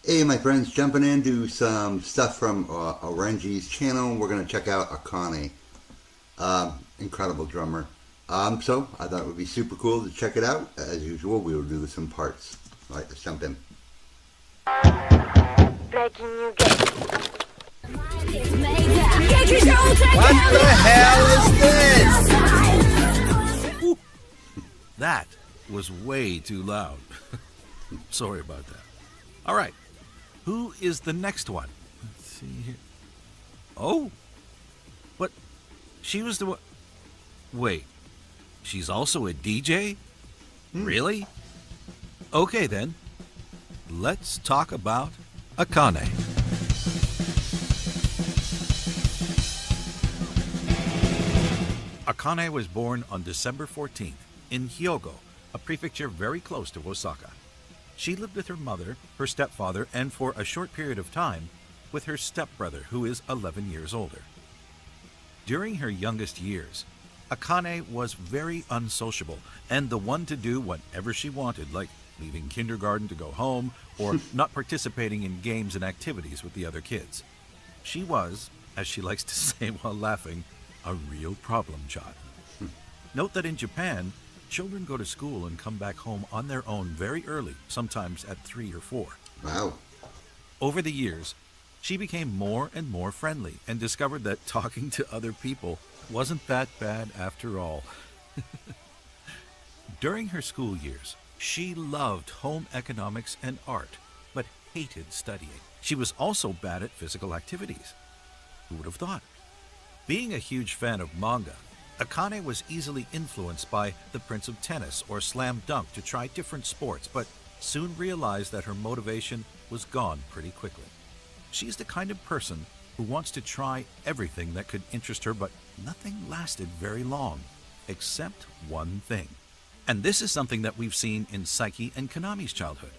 Hey, my friends, jumping into some stuff from Oranji's channel. We're going to check out Akane, incredible drummer. So I thought it would be super cool to check it out. As usual, we will do this in parts. All right, let's jump in. Breaking new game. What the hell is this? Ooh, that was way too loud. Sorry about that. All right, who is the next one? Let's see here. Oh, what? She was the one. Wait, she's also a DJ? Really? Okay then, let's talk about Akane. Akane was born on December 14th in Hyogo, a prefecture very close to Osaka. She lived with her mother, her stepfather, and for a short period of time, with her stepbrother, who is 11 years older. During her youngest years, Akane was very unsociable and the one to do whatever she wanted, like leaving kindergarten to go home or not participating in games and activities with the other kids. She was, as she likes to say while laughing, a real problem child. Note that in Japan, children go to school and come back home on their own very early, sometimes at 3 or 4. Wow. Over the years, she became more and more friendly and discovered that talking to other people wasn't that bad after all. During her school years, she loved home economics and art, but hated studying. She was also bad at physical activities. Who would have thought? Being a huge fan of manga, Akane was easily influenced by the Prince of Tennis or Slam Dunk to try different sports, but soon realized that her motivation was gone pretty quickly. She's the kind of person who wants to try everything that could interest her, but nothing lasted very long, except one thing. And this is something that we've seen in Saiki and Konami's childhood.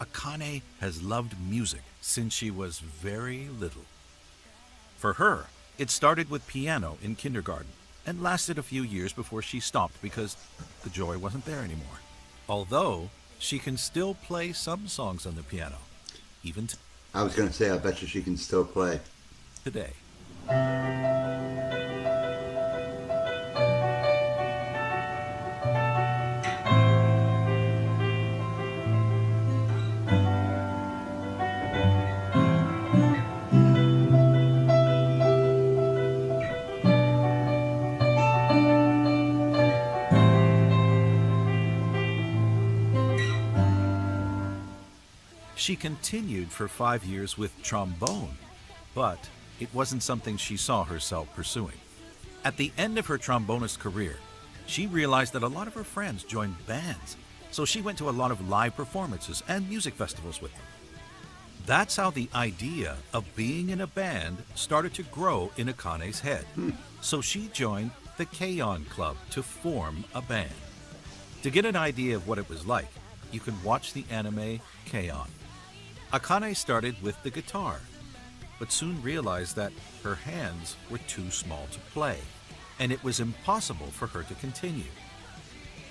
Akane has loved music since she was very little. For her, it started with piano in kindergarten and lasted a few years before she stopped because the joy wasn't there anymore. Although she can still play some songs on the piano, even I was going to say, I bet you she can still play. today. She continued for 5 years with trombone, but it wasn't something she saw herself pursuing. At the end of her trombonist career, she realized that a lot of her friends joined bands, so she went to a lot of live performances and music festivals with them. That's how the idea of being in a band started to grow in Akane's head. So she joined the K-On! Club to form a band. To get an idea of what it was like, you can watch the anime K-On! Akane started with the guitar, but soon realized that her hands were too small to play, and it was impossible for her to continue.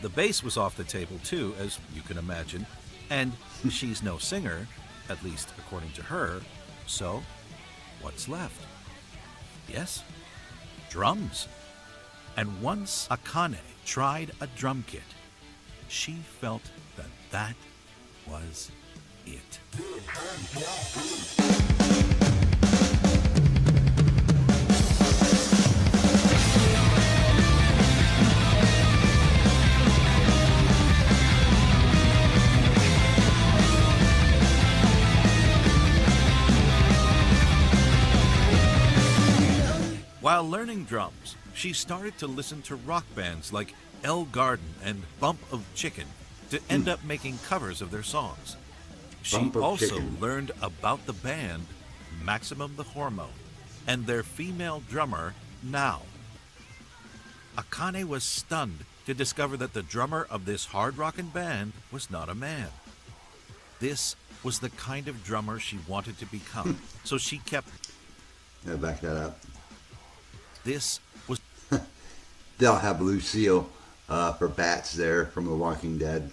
The bass was off the table too, as you can imagine, and she's no singer, at least according to her, so what's left? Yes, drums. And once Akane tried a drum kit, she felt that that was it. While learning drums, she started to listen to rock bands like El Garden and Bump of Chicken to end up making covers of their songs. She also learned about the band Maximum the Hormone and their female drummer, Now. Akane was stunned to discover that the drummer of this hard rockin' band was not a man. This was the kind of drummer she wanted to become, so she kept... Yeah, back that up. This was... They'll have Lucille for Bats there from The Walking Dead.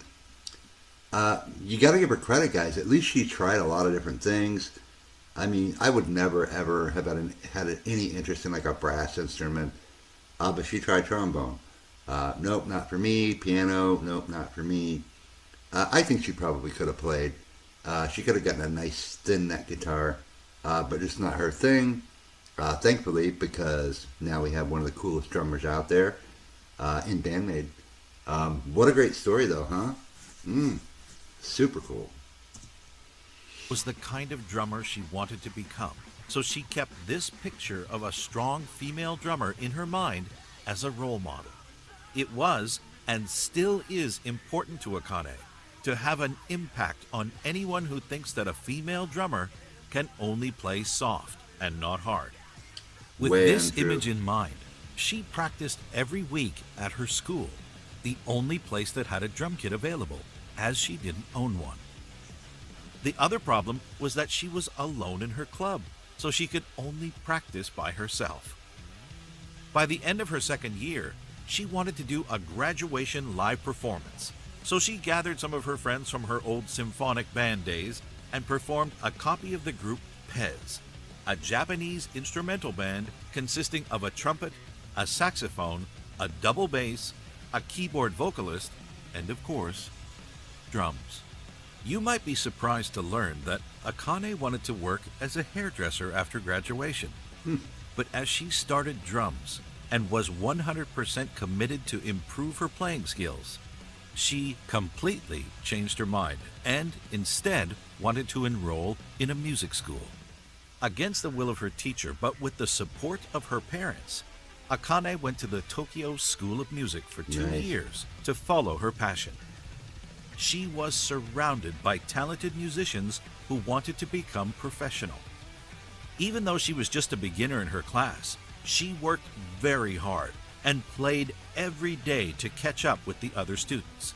You got to give her credit, guys. At least she tried a lot of different things. I mean, I would never ever have had any interest in like a brass instrument, but she tried trombone. Nope, not for me. Piano, nope, not for me. I think she probably could have played. She could have gotten a nice thin neck guitar, but it's not her thing. Thankfully, because now we have one of the coolest drummers out there in BandMaid. What a great story, though, huh? Super cool. Was the kind of drummer she wanted to become, so she kept this picture of a strong female drummer in her mind as a role model. It was, and still is, important to Akane to have an impact on anyone who thinks that a female drummer can only play soft and not hard. With this image in mind, she practiced every week at her school, the only place that had a drum kit available, as she didn't own one. The other problem was that she was alone in her club, so she could only practice by herself. By the end of her second year, she wanted to do a graduation live performance, so she gathered some of her friends from her old symphonic band days and performed a copy of the group Pez, a Japanese instrumental band consisting of a trumpet, a saxophone, a double bass, a keyboard vocalist, and of course, drums. You might be surprised to learn that Akane wanted to work as a hairdresser after graduation. But as she started drums and was 100% committed to improve her playing skills, she completely changed her mind and instead wanted to enroll in a music school. Against the will of her teacher, but with the support of her parents, Akane went to the Tokyo School of Music for 2 years to follow her passion. She was surrounded by talented musicians who wanted to become professional. Even though she was just a beginner in her class, she worked very hard and played every day to catch up with the other students.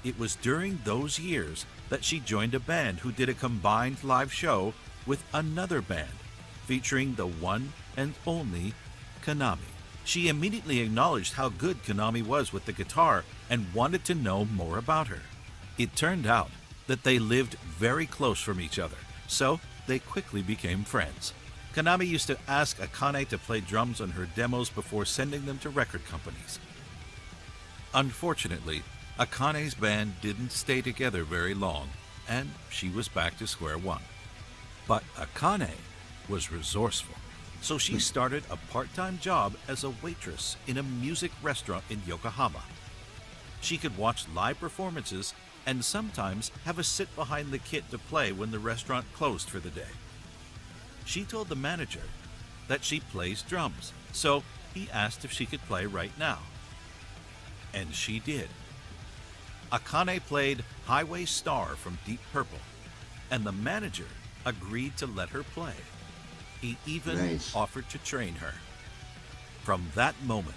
It was during those years that she joined a band who did a combined live show with another band featuring the one and only Kanami. She immediately acknowledged how good Kanami was with the guitar and wanted to know more about her. It turned out that they lived very close from each other, so they quickly became friends. Kanami used to ask Akane to play drums on her demos before sending them to record companies. Unfortunately, Akane's band didn't stay together very long, and she was back to square one. But Akane was resourceful, so she started a part-time job as a waitress in a music restaurant in Yokohama. She could watch live performances and sometimes have a sit behind the kit to play when the restaurant closed for the day. She told the manager that she plays drums, so he asked if she could play right now. And she did. Akane played Highway Star from Deep Purple, and the manager agreed to let her play. He even offered to train her. From that moment,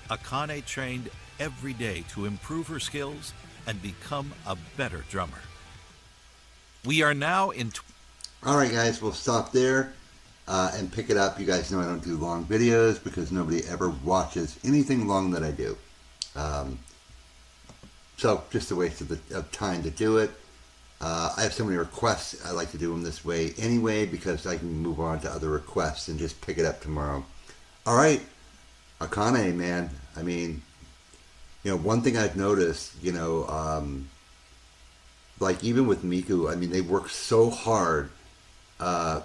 Akane trained every day to improve her skills and become a better drummer. We are now in... All right, guys, we'll stop there and pick it up. You guys know I don't do long videos because nobody ever watches anything long that I do. So just a waste of time to do it. I have so many requests. I like to do them this way anyway because I can move on to other requests and just pick it up tomorrow. All right, Akane, man. I mean, one thing I've noticed, like even with Miku, I mean, they work so hard to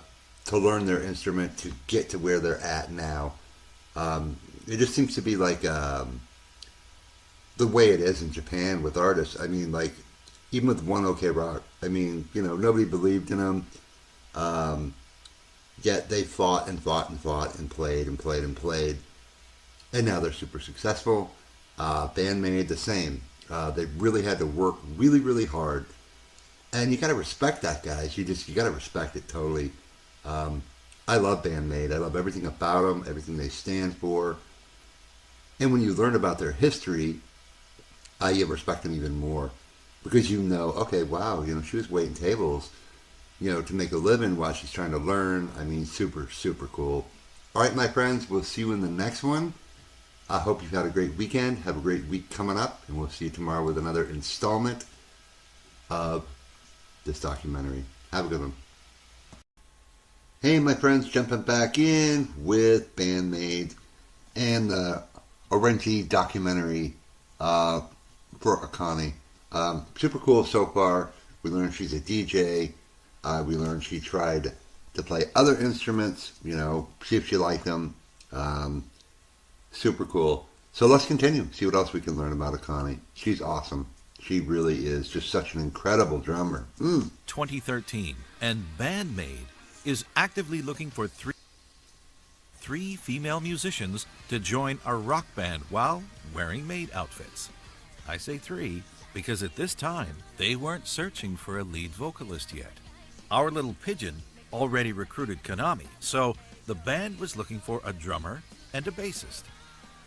learn their instrument to get to where they're at now. It just seems to be like the way it is in Japan with artists. I mean, like, even with One OK Rock, I mean, nobody believed in them. Yet they fought and fought and fought and played and played and played. And now they're super successful. BandMaid, the same. They really had to work really, really hard. And you got to respect that, guys. You got to respect it totally. I love BandMaid. I love everything about them, everything they stand for. And when you learn about their history, you respect them even more. Because okay, wow, she was waiting tables, to make a living while she's trying to learn. I mean, super, super cool. All right, my friends, we'll see you in the next one. I hope you've had a great weekend. Have a great week coming up. And we'll see you tomorrow with another installment of this documentary. Have a good one. Hey, my friends, jumping back in with BandMaid and the Orenji documentary for Akane. Super cool so far. We learned she's a DJ. We learned she tried to play other instruments, see if she liked them. Super cool. So let's continue, see what else we can learn about Akane. She's awesome. She really is just such an incredible drummer. 2013, and BandMaid is actively looking for three female musicians to join a rock band while wearing maid outfits. I say three because at this time, they weren't searching for a lead vocalist yet. Our little pigeon already recruited Konami, so the band was looking for a drummer and a bassist.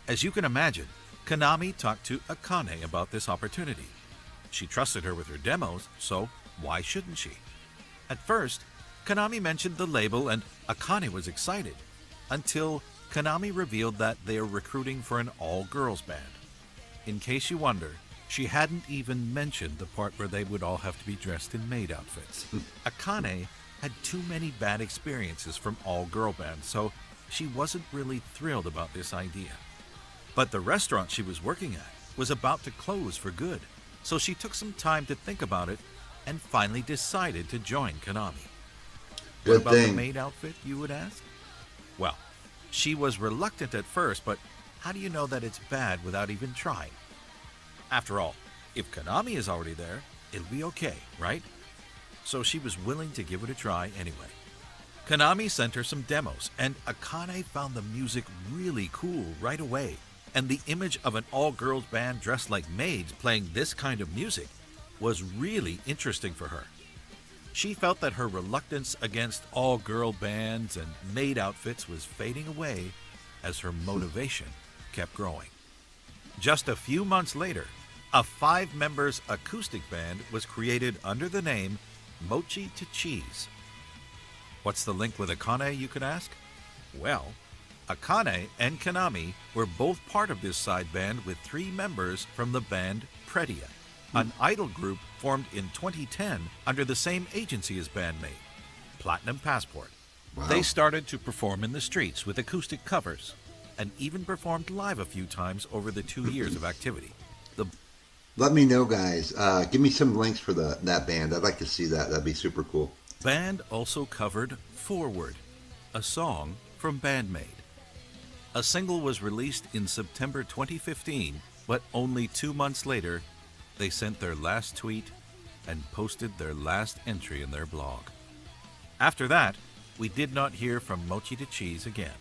As you can imagine, Konami talked to Akane about this opportunity. She trusted her with her demos, so why shouldn't she? At first, Konami mentioned the label and Akane was excited, until Konami revealed that they are recruiting for an all-girls band. In case you wonder, she hadn't even mentioned the part where they would all have to be dressed in maid outfits. Akane had too many bad experiences from all-girl bands, so she wasn't really thrilled about this idea. But the restaurant she was working at was about to close for good, so she took some time to think about it and finally decided to join Konami. What about the maid outfit, you would ask? Well, she was reluctant at first, but how do you know that it's bad without even trying? After all, if Konami is already there, it'll be okay, right? So she was willing to give it a try anyway. Konami sent her some demos, and Akane found the music really cool right away. And the image of an all-girls band dressed like maids playing this kind of music was really interesting for her. She felt that her reluctance against all-girl bands and maid outfits was fading away as her motivation kept growing. Just a few months later, a 5-members acoustic band was created under the name Mochi to Cheese. What's the link with Akane, you could ask? Well, Akane and Konami were both part of this side band with 3 members from the band Predia, an idol group formed in 2010 under the same agency as BandMaid, Platinum Passport. Wow. They They started to perform in the streets with acoustic covers and even performed live a few times over the 2 years of activity. Let me know, guys. Give me some links for that band. I'd like to see that. That'd be super cool. Band also covered Forward, a song from BandMaid. A single was released in September 2015, but only 2 months later, they sent their last tweet and posted their last entry in their blog. After that, we did not hear from Mochi to Cheese again.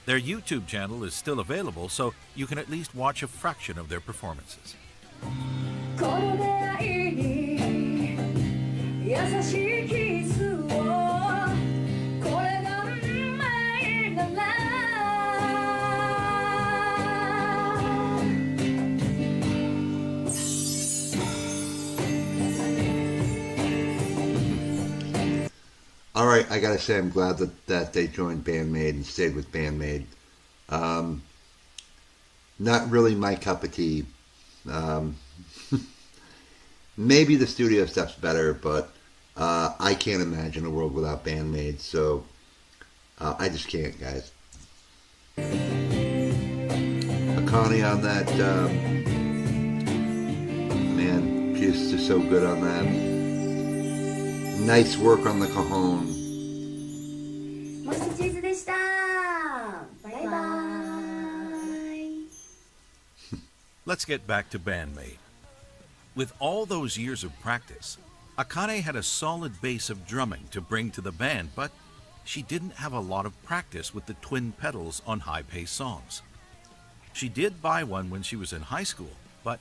Their YouTube channel is still available, so you can at least watch a fraction of their performances. この出会いに優しいキスをこれが運命なら All right, I gotta say, I'm glad that they joined BandMaid and stayed with BandMaid. Not really my cup of tea. Maybe the studio stuff's better, but I can't imagine a world without BandMaid, so I just can't, guys. Akane on that, man, she's just so good on that. Nice work on the cajon. モチチーズでした。バイバイ。 Let's get back to BandMaid. With all those years of practice, Akane had a solid base of drumming to bring to the band, but she didn't have a lot of practice with the twin pedals on high-paced songs. She did buy one when she was in high school, but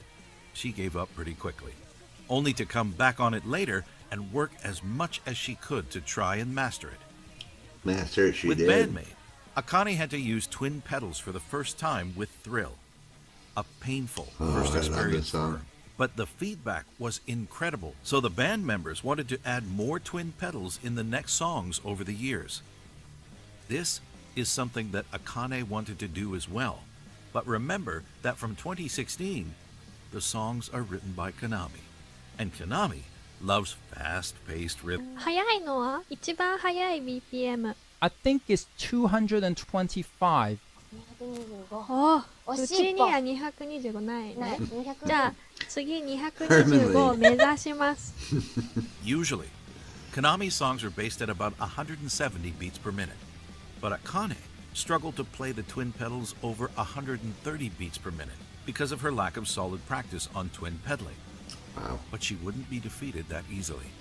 she gave up pretty quickly, only to come back on it later and work as much as she could to try and master it. Master, she With did. BandMaid, Akane had to use twin pedals for the first time with Thrill. A painful first I love this experience for song. her. But the feedback was incredible, so the band members wanted to add more twin pedals in the next songs over the years. This is something that Akane wanted to do as well. But remember that from 2016, the songs are written by Konami, and Konami loves fast-paced rhythm. 速いのは一番速い BPM。 I think it's 225. おう惜しいちには225ないないね。 200じゃあ次225を目指します。 Usually, Konami's songs are based at about 170 beats per minute, but Akane struggled to play the twin pedals over 130 beats per minute because of her lack of solid practice on twin pedaling. Wow. But she wouldn't be defeated that easily.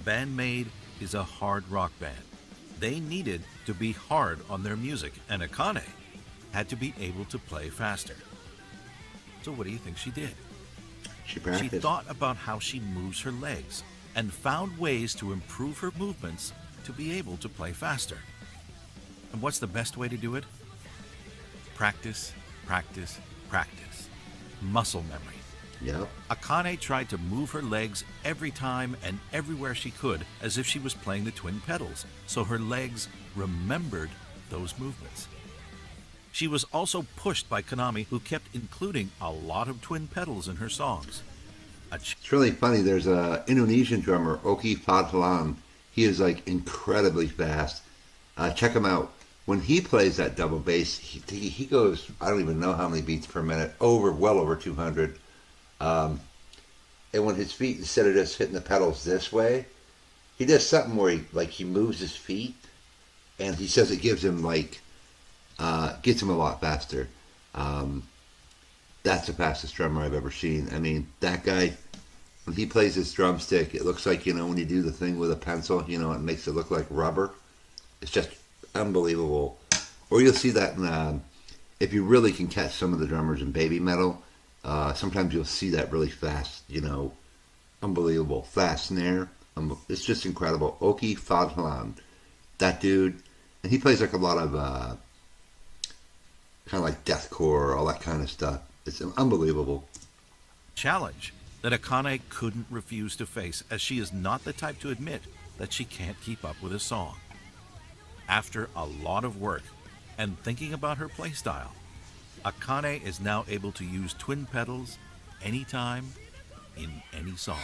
Band MAID is a hard rock band. They needed to be hard on their music, and Akane had to be able to play faster. So what do you think she did? She She practiced. thought about how she moves her legs and found ways to improve her movements to be able to play faster. And what's the best way to do it? Practice, practice, practice. Muscle memory. Yep. Akane tried to move her legs every time and everywhere she could as if she was playing the twin pedals, so her legs remembered those movements. She was also pushed by Konami, who kept including a lot of twin pedals in her songs. It's really funny. There's a Indonesian drummer, Oki Fadlan. He is like incredibly fast. Check him out. When he plays that double bass, he goes, I don't even know how many beats per minute, well over 200. And when his feet, instead of just hitting the pedals this way, he does something where he moves his feet, and he says it gives him gets him a lot faster. That's the fastest drummer I've ever seen. I mean, that guy, when he plays his drumstick, it looks like, when you do the thing with a pencil, it makes it look like rubber. It's just unbelievable. Or you'll see that if you really can catch some of the drummers in baby metal, sometimes you'll see that really fast, unbelievable. Fast snare. It's just incredible. Oki Fadlan. That dude. And he plays a lot of kind of like deathcore, all that kind of stuff. It's unbelievable. Challenge that Akane couldn't refuse to face, as she is not the type to admit that she can't keep up with a song. After a lot of work and thinking about her playstyle, Akane is now able to use twin pedals anytime in any song.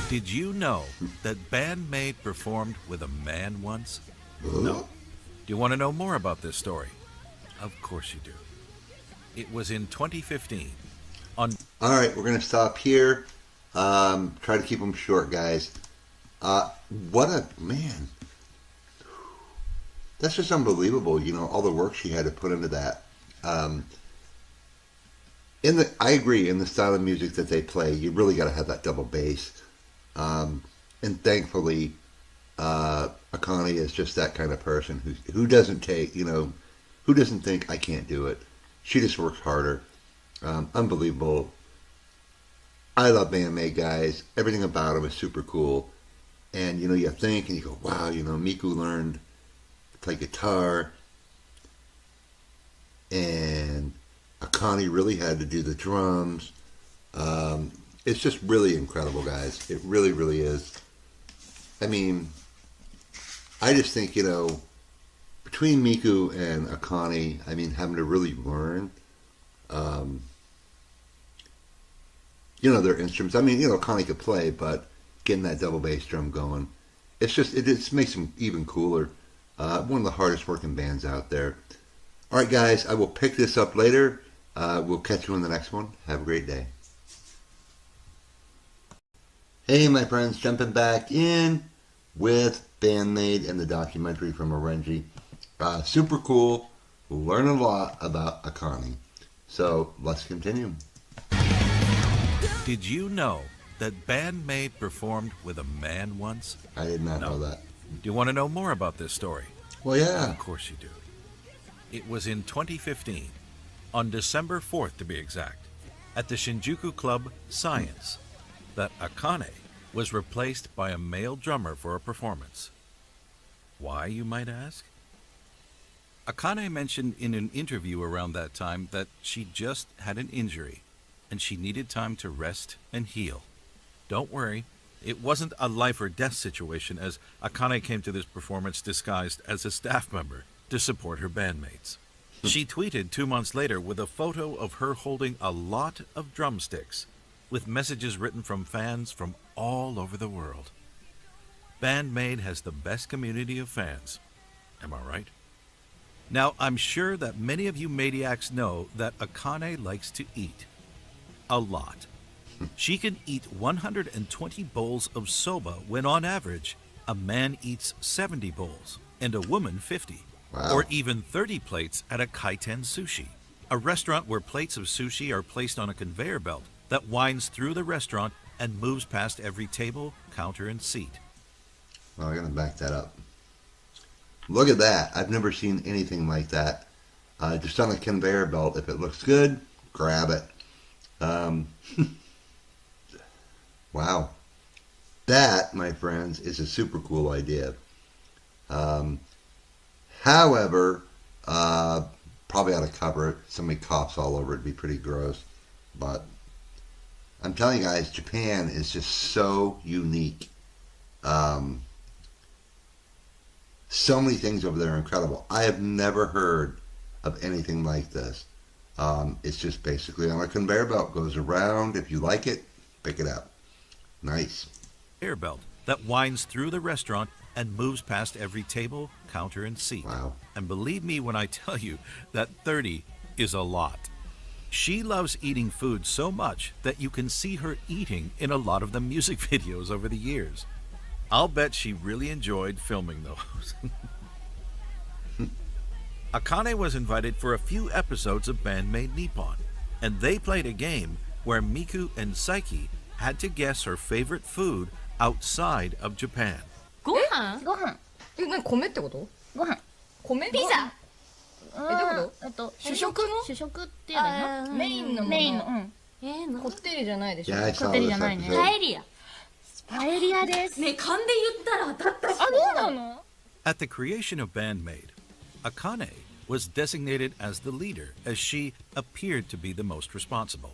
Did you know that Band MAID performed with a man once? No. Do you want to know more about this story? Of course you do. It was in 2015. All right, we're going to stop here. Try to keep them short, guys. What a man. That's just unbelievable, all the work she had to put into that. I agree, in the style of music that they play, you really got to have that double bass. And thankfully, Akane is just that kind of person who doesn't take, who doesn't think I can't do it. She just works harder. Unbelievable. I love Band MAID, guys. Everything about them is super cool. And, you think and you go, wow, Miku learned to play guitar. And Akane really had to do the drums. It's just really incredible, guys. It really, really is. I mean, I just think, between Miku and Akane, having to really learn, their instruments. Akane could play, but getting that double bass drum going, it just makes them even cooler. One of the hardest working bands out there. All right, guys, I will pick this up later. We'll catch you on the next one. Have a great day. Hey, my friends, jumping back in with Band MAID and the documentary from Orenji. Super cool. We'll learn a lot about Akane. So let's continue. Did you know that Band MAID performed with a man once? I did not know that. Do you want to know more about this story? Well, yeah. Of course you do. It was in 2015, on December 4th to be exact, at the Shinjuku club Science, that Akane was replaced by a male drummer for a performance. Why, you might ask? Akane mentioned in an interview around that time that she just had an injury and she needed time to rest and heal. Don't worry, It wasn't a life or death situation, as Akane came to this performance disguised as a staff member to support her bandmates. She tweeted 2 months later with a photo of her holding a lot of drumsticks with messages written from fans from all over the world. BandMaid has the best community of fans. Am I right? Now, I'm sure that many of you maniacs know that Akane likes to eat. A lot. She can eat 120 bowls of soba when on average, a man eats 70 bowls and a woman 50. Wow. Or even 30 plates at a kaiten sushi, a restaurant where plates of sushi are placed on a conveyor belt that winds through the restaurant and moves past every table, counter, and seat. Well, I'm going to back that up. Look at that. I've never seen anything like that. Just on a conveyor belt. If it looks good, grab it. Wow. That, my friends, is a super cool idea. However, probably ought to cover it. Somebody coughs all over it. It'd be pretty gross. But I'm telling you guys, Japan is just so unique. So many things over there are incredible. I have never heard of anything like this. It's just basically on a conveyor belt. Goes around. If you like it, pick it up. Nice. Conveyor belt that winds through the restaurant and moves past every table, counter, and seat. Wow. And believe me when I tell you that 30 is a lot. She loves eating food so much that you can see her eating in a lot of the music videos over the years. I'll bet she really enjoyed filming those. Akane was invited for a few episodes of BandMaid Nippon, and they played a game where Miku and Saiki had to guess her favorite food outside of Japan. ご飯ご飯何米ってことご飯米ピザどういうこと主食の主食っていうのメインのものメインのうんこってりじゃないでしょ Yeah, I こ saw ってり this じゃないね episode. パエリアパエリアですね、勘で言ったら当たったし。あ、どうなの At the creation of BandMaid, Akane was designated as the leader as she appeared to be the most responsible.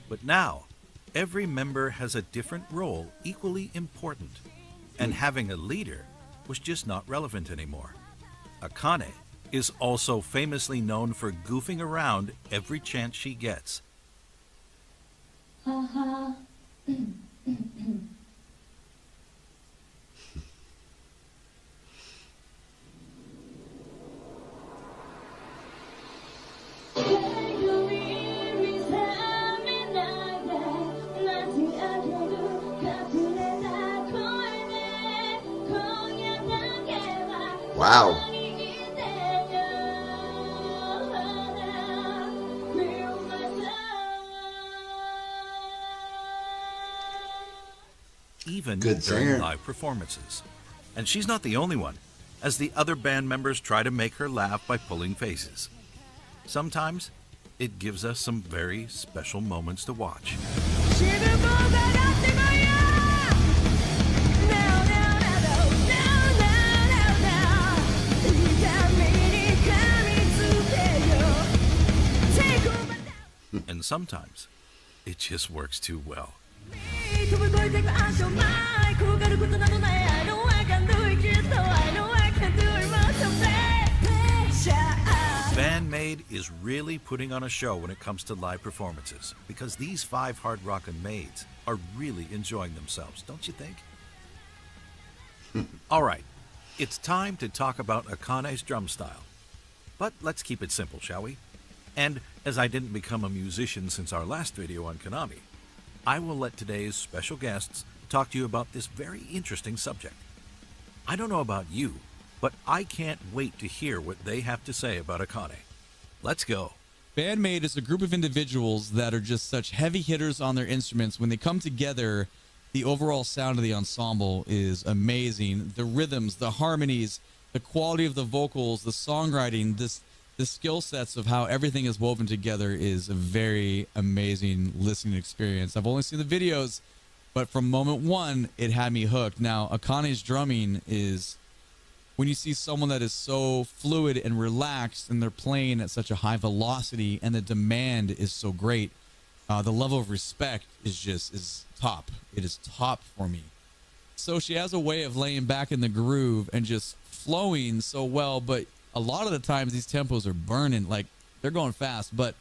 But now, every member has a different role equally important, and having a leader was just not relevant anymore. Akane is also famously known for goofing around every chance she gets. Wow. Even Good during singer. live performances. And she's not the only one, as the other band members try to make her laugh by pulling faces. Sometimes it gives us some very special moments to watch. And sometimes it just works too well. BandMaid is really putting on a show when it comes to live performances, because these 5 hard rockin' maids are really enjoying themselves, don't you think? All right, it's time to talk about Akane's drum style. But let's keep it simple, shall we? And as I didn't become a musician since our last video on Konami, I will let today's special guests talk to you about this very interesting subject. I don't know about you, but I can't wait to hear what they have to say about Akane. Let's go. BandMaid is a group of individuals that are just such heavy hitters on their instruments. When they come together, the overall sound of the ensemble is amazing. The rhythms, the harmonies, the quality of the vocals, the songwriting, the skill sets of how everything is woven together is a very amazing listening experience. I've only seen the videos, but from moment one, it had me hooked. Now, Akane's drumming is, when you see someone that is so fluid and relaxed and they're playing at such a high velocity and the demand is so great, The level of respect is top. It is top for me. So she has a way of laying back in the groove and just flowing so well, but a lot of the times these tempos are burning, like they're going fast, but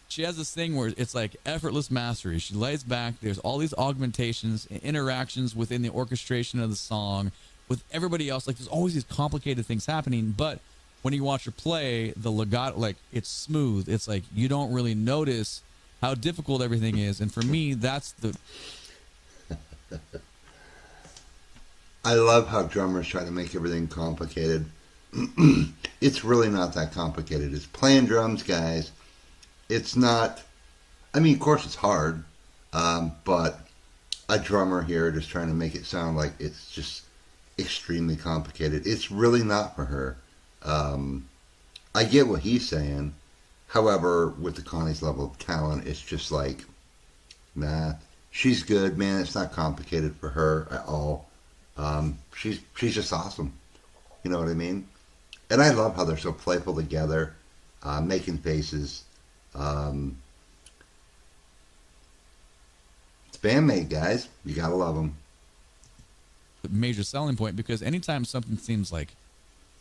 she has this thing where it's like effortless mastery. She lays back, there's all these augmentations and interactions within the orchestration of the song with everybody else. Like there's always these complicated things happening, but when you watch her play, the legato, like it's smooth. It's like you don't really notice how difficult everything is. And for me, that's the... I love how drummers try to make everything complicated. It's really not that complicated. It's playing drums, guys. It's not, I mean, of course it's hard, but a drummer here just trying to make it sound like it's just extremely complicated. It's really not for her. I get what he's saying. However, with Akane's level of talent, it's just like, nah, she's good, man. It's not complicated for her at all. She's just awesome. You know what I mean? And I love how they're so playful together, making faces. It's bandmate, guys. You gotta love them. Major selling point, because anytime something seems like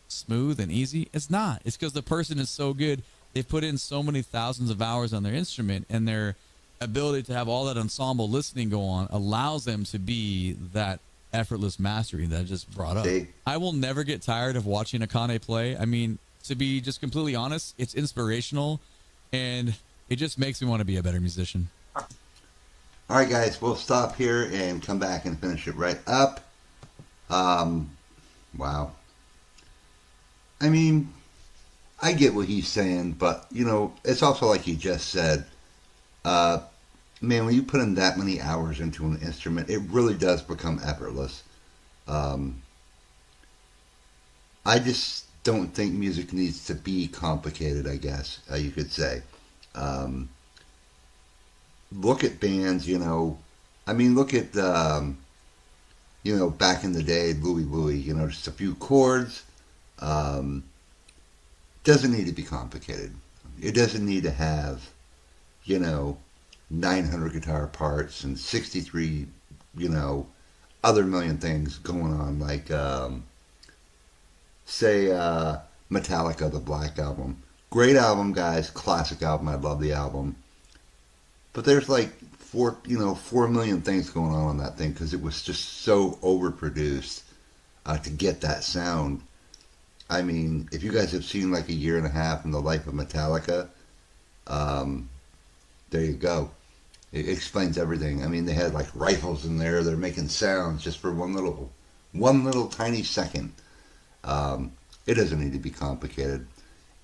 smooth and easy, it's not. It's because the person is so good. They've put in so many thousands of hours on their instrument, and their ability to have all that ensemble listening go on allows them to be that effortless mastery that I just brought up. See? I will never get tired of watching Akane play. I mean, to be just completely honest, it's inspirational, and it just makes me want to be a better musician. All right, guys, we'll stop here and come back and finish it right up. Wow. I mean, I get what he's saying, but, you know, it's also like he just said, man, when you put in that many hours into an instrument, it really does become effortless. I just don't think music needs to be complicated, I guess, you could say. Look at bands, you know, I mean, look at, you know, back in the day, Louie Louie, you know, just a few chords. Doesn't need to be complicated. It doesn't need to have, you know, 900 guitar parts and 63, you know, other million things going on, like, say, Metallica, the Black Album. Great album, guys. Classic album. I love the album. But there's like 4 million things going on that thing because it was just so overproduced to get that sound. I mean, if you guys have seen like a year and a half in the life of Metallica, there you go. It explains everything. I mean, they had like rifles in there. They're making sounds just for one little tiny second. It doesn't need to be complicated.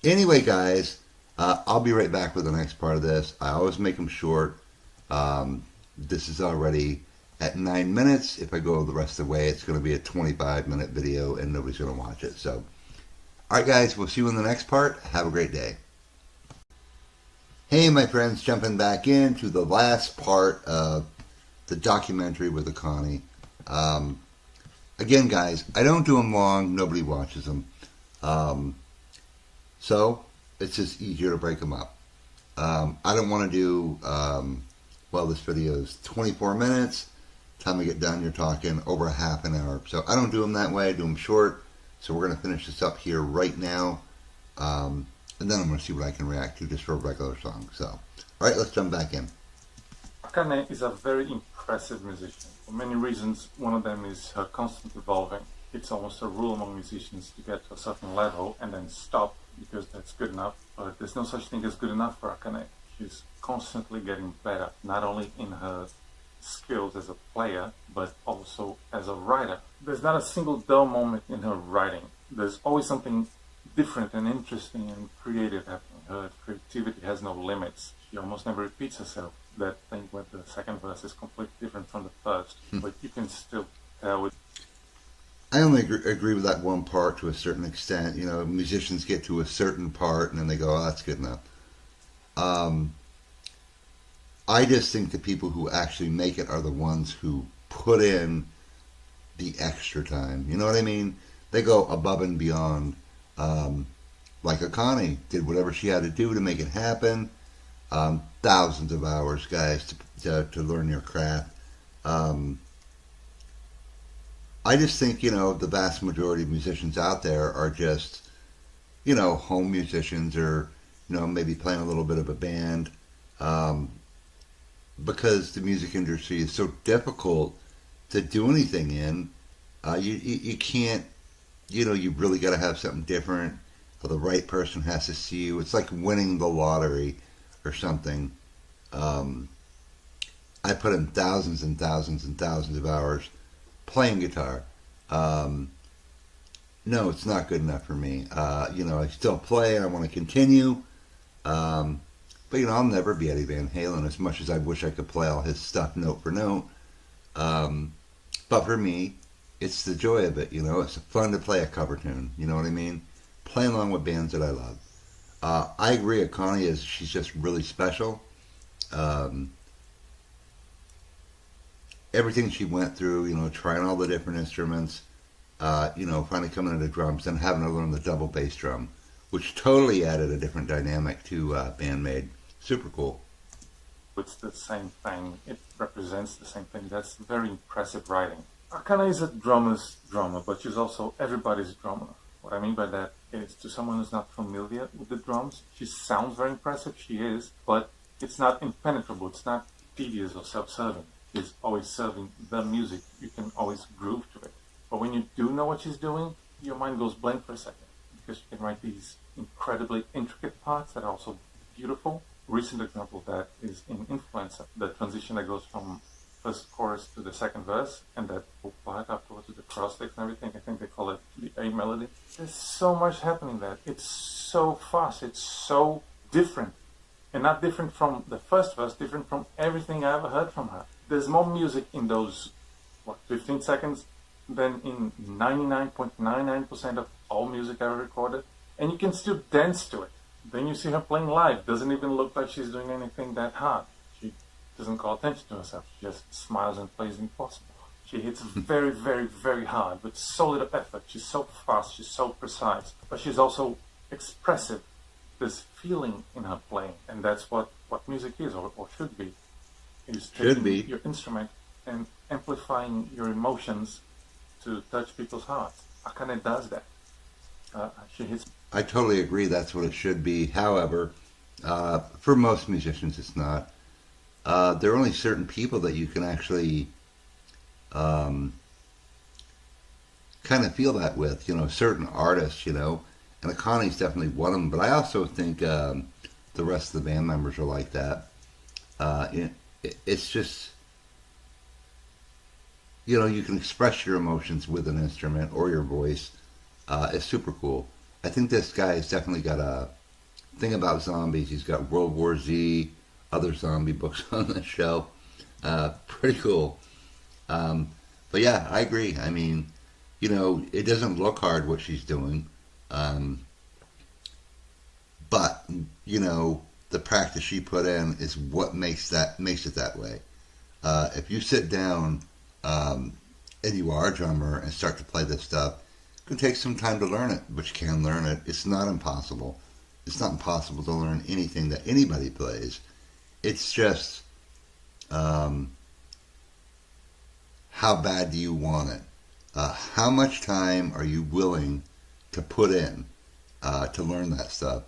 Anyway, guys, I'll be right back with the next part of this. I always make them short. This is already at 9 minutes. If I go the rest of the way, it's going to be a 25-minute video and nobody's going to watch it. So, all right, guys, we'll see you in the next part. Have a great day. Hey, my friends, jumping back into the last part of the documentary with Akane. Again, guys, I don't do them long. Nobody watches them. So it's just easier to break them up. I don't want to do, well, this video is 24 minutes. Time I get done, you're talking over a half an hour. So I don't do them that way. I do them short. So we're going to finish this up here right now. And then I'm going to see what I can react to just for a regular song. So, all right, let's jump back in. Akane is a very impressive musician. For many reasons, one of them is her constant evolving. It's almost a rule among musicians to get to a certain level and then stop because that's good enough. But there's no such thing as good enough for Akane. She's constantly getting better, not only in her skills as a player, but also as a writer. There's not a single dull moment in her writing. There's always something different and interesting and creative happening. Her creativity has no limits. She almost never repeats herself. That thing where the second verse is completely different from the first, but you can still tell it. I only agree with that one part to a certain extent. You know, musicians get to a certain part and then they go, oh, that's good enough. I just think the people who actually make it are the ones who put in the extra time. You know what I mean? They go above and beyond. Like Akane did whatever she had to do to make it happen. Thousands of hours, guys, to learn your craft. I just think, the vast majority of musicians out there are just, home musicians or, maybe playing a little bit of a band. Because the music industry is so difficult to do anything in, you can't, you really got to have something different, or the right person has to see you. It's like winning the lottery or something. I put in thousands and thousands and thousands of hours playing guitar. No, it's not good enough for me. I still play and I want to continue. But, I'll never be Eddie Van Halen, as much as I wish I could play all his stuff note for note. But for me, it's the joy of it, It's fun to play a cover tune, you know what I mean? Play along with bands that I love. I agree, Akane she's just really special. Everything she went through, trying all the different instruments, finally coming into drums and having to learn the double bass drum, which totally added a different dynamic to band MAID. Super cool. It's the same thing. It represents the same thing. That's very impressive writing. Akane is a drummer's drummer, but she's also everybody's drummer. What I mean by that is, to someone who's not familiar with the drums, she sounds very impressive, she is, but it's not impenetrable, it's not tedious or self-serving. She's always serving the music. You can always groove to it. But when you do know what she's doing, your mind goes blank for a second, because she can write these incredibly intricate parts that are also beautiful. Recent example of that is in Influencer, the transition that goes from first chorus to the second verse, and that part afterwards to the cross sticks and everything. I think they call it the A melody. There's so much happening there. It's so fast. It's so different. And not different from the first verse, different from everything I ever heard from her. There's more music in those, 15 seconds than in 99.99% of all music I ever recorded. And you can still dance to it. Then you see her playing live. Doesn't even look like she's doing anything that hard. She doesn't call attention to herself. She just smiles and plays Impossible. She hits very, very, very hard with so little effort. She's so fast. She's so precise. But she's also expressive. There's feeling in her playing. And that's what music is, or should be. Is taking your instrument and amplifying your emotions to touch people's hearts. Akane does that. She hits. I totally agree. That's what it should be. However, for most musicians, it's not. There are only certain people that you can actually kind of feel that with. Certain artists. And Akane's definitely one of them. But I also think the rest of the band members are like that. It's just, you can express your emotions with an instrument or your voice. It's super cool. I think this guy has definitely got a thing about zombies. He's got World War Z, other zombie books on the shelf. Pretty cool. But yeah, I agree. I mean, it doesn't look hard what she's doing. But, the practice she put in is what makes it that way. If you sit down and you are a drummer and start to play this stuff, it can take some time to learn it, but you can learn it. It's not impossible. It's not impossible to learn anything that anybody plays. It's just how bad do you want it? How much time are you willing to put in to learn that stuff?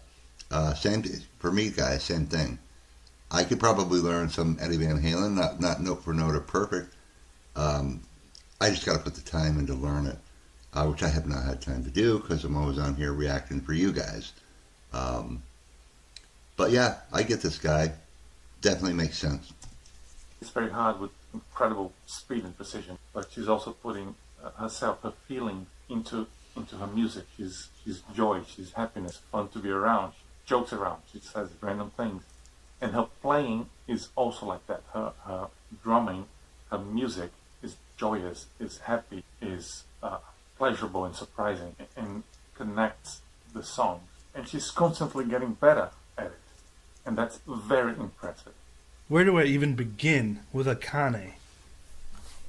Same for me, guys. Same thing. I could probably learn some Eddie Van Halen, not note for note or perfect. I just got to put the time in to learn it, which I have not had time to do because I'm always on here reacting for you guys. But yeah, I get this guy. Definitely makes sense. It's very hard with incredible speed and precision, but she's also putting herself, her feeling into her music. She's joy, she's happiness, fun to be around. She jokes around, she says random things. And her playing is also like that. Her drumming, her music is joyous, is happy, is pleasurable and surprising, and connects the songs. And she's constantly getting better at it. And that's very impressive. Where do I even begin with Akane?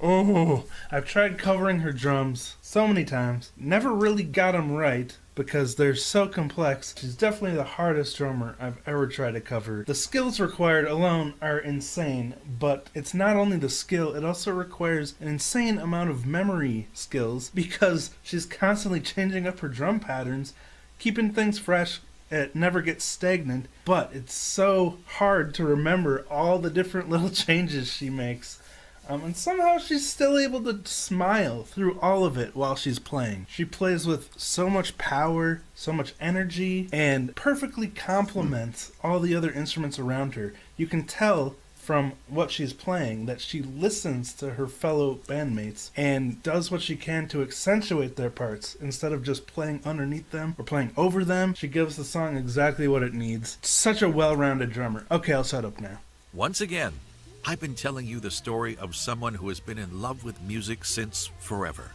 Oh, I've tried covering her drums so many times. Never really got them right. because they're so complex. She's definitely the hardest drummer I've ever tried to cover. The skills required alone are insane, but it's not only the skill, it also requires an insane amount of memory skills because she's constantly changing up her drum patterns, keeping things fresh. It never gets stagnant, but it's so hard to remember all the different little changes she makes. And somehow she's still able to smile through all of it while she's playing. She plays with so much power, so much energy, and perfectly complements all the other instruments around her. You can tell from what she's playing that she listens to her fellow bandmates and does what she can to accentuate their parts instead of just playing underneath them or playing over them. She gives the song exactly what it needs. Such a well-rounded drummer. Okay, I'll shut up now. Once again, I've been telling you the story of someone who has been in love with music since forever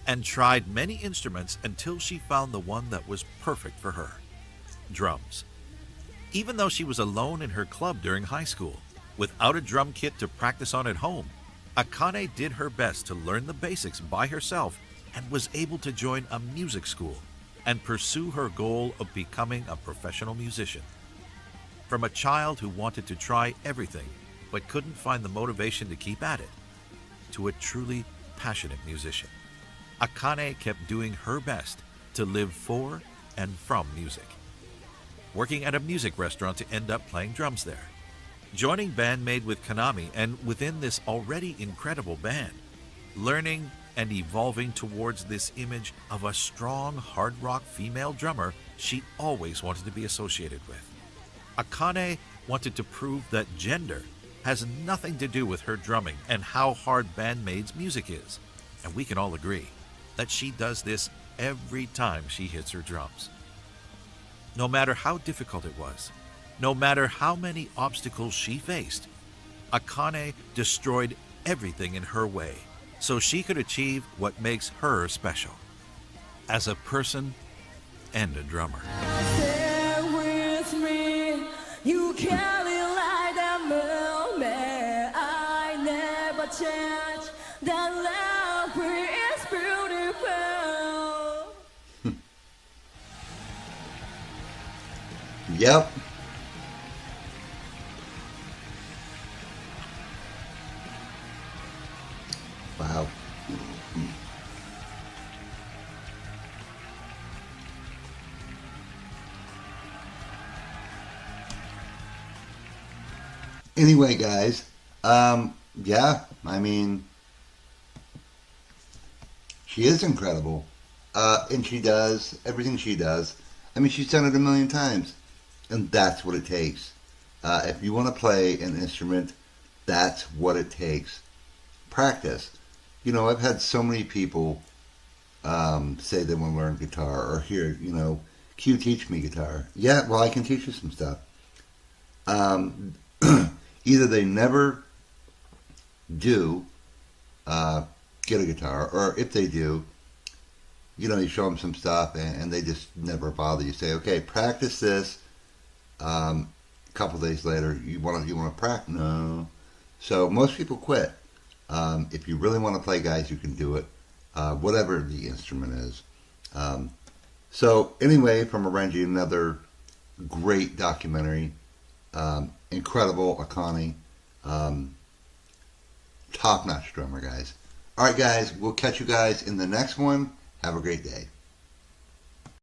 and tried many instruments until she found the one that was perfect for her: drums. Even though she was alone in her club during high school, without a drum kit to practice on at home, Akane did her best to learn the basics by herself and was able to join a music school and pursue her goal of becoming a professional musician. From a child who wanted to try everything but couldn't find the motivation to keep at it, to a truly passionate musician, Akane kept doing her best to live for and from music. Working at a music restaurant to end up playing drums there, joining band MAID with Konami, and within this already incredible band, learning and evolving towards this image of a strong hard rock female drummer she always wanted to be associated with. Akane wanted to prove that gender has nothing to do with her drumming and how hard band MAID's music is, and we can all agree that she does this every time she hits her drums. No matter how difficult it was, no matter how many obstacles she faced, Akane destroyed everything in her way so she could achieve what makes her special as a person and a drummer. Stay with me, you carry like a moment. I never change, that love is beautiful. Yep. Wow. Anyway, guys, yeah, I mean, she is incredible, and she does everything she does. I mean, she's done it a million times, and that's what it takes. If you want to play an instrument, that's what it takes. Practice. You know, I've had so many people say they want to learn guitar, or here, you know, Q, teach me guitar. Yeah, well, I can teach you some stuff. Either they never do get a guitar, or if they do, you know, you show them some stuff and they just never bother. You say, okay, practice this. A couple days later, you want to practice? No. So most people quit. If you really want to play, guys, you can do it, whatever the instrument is. So anyway, from Orangi, another great documentary. Incredible Akane. Top-notch drummer, guys. All right, guys, we'll catch you guys in the next one. Have a great day.